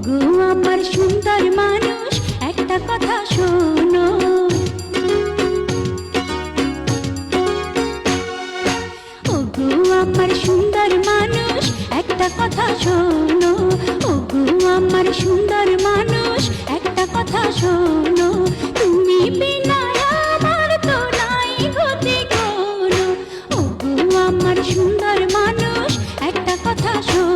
ওগো আমার সুন্দর মানুষ একটা কথা শোনো, ওগো আমার সুন্দর মানুষ একটা কথা শোনো, ওগো আমার সুন্দর মানুষ একটা কথা শোনো, তুমি বিনা আমার তো নাই গতি কোনো, ওগো আমার সুন্দর মানুষ একটা কথা শোনো।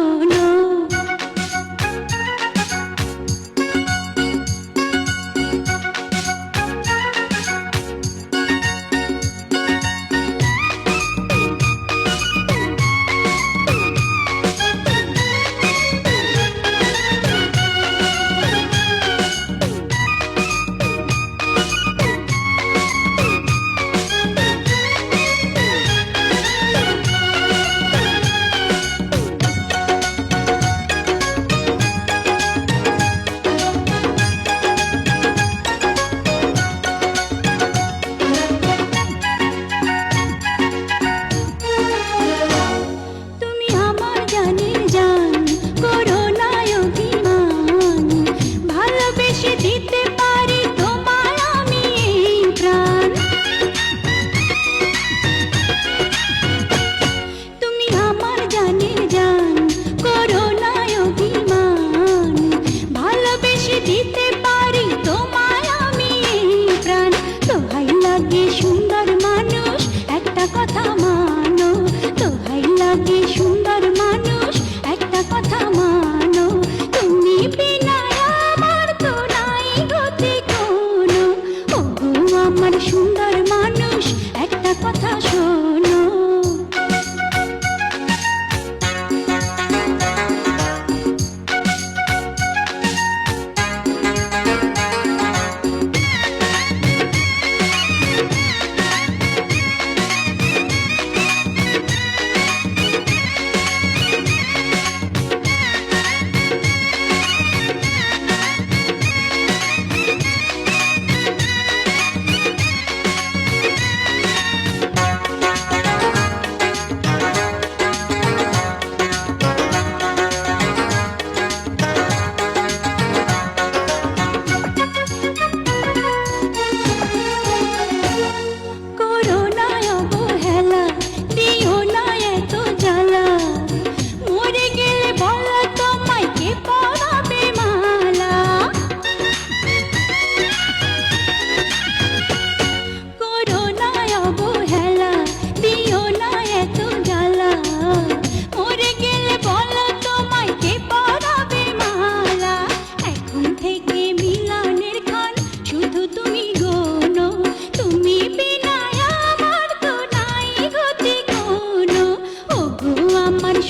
সুন্দর মানুষ একটা কথা শোনো।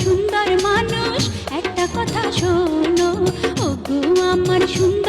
সুন্দর মানুষ একটা কথা শোনো, ওগো আমার সুন্দর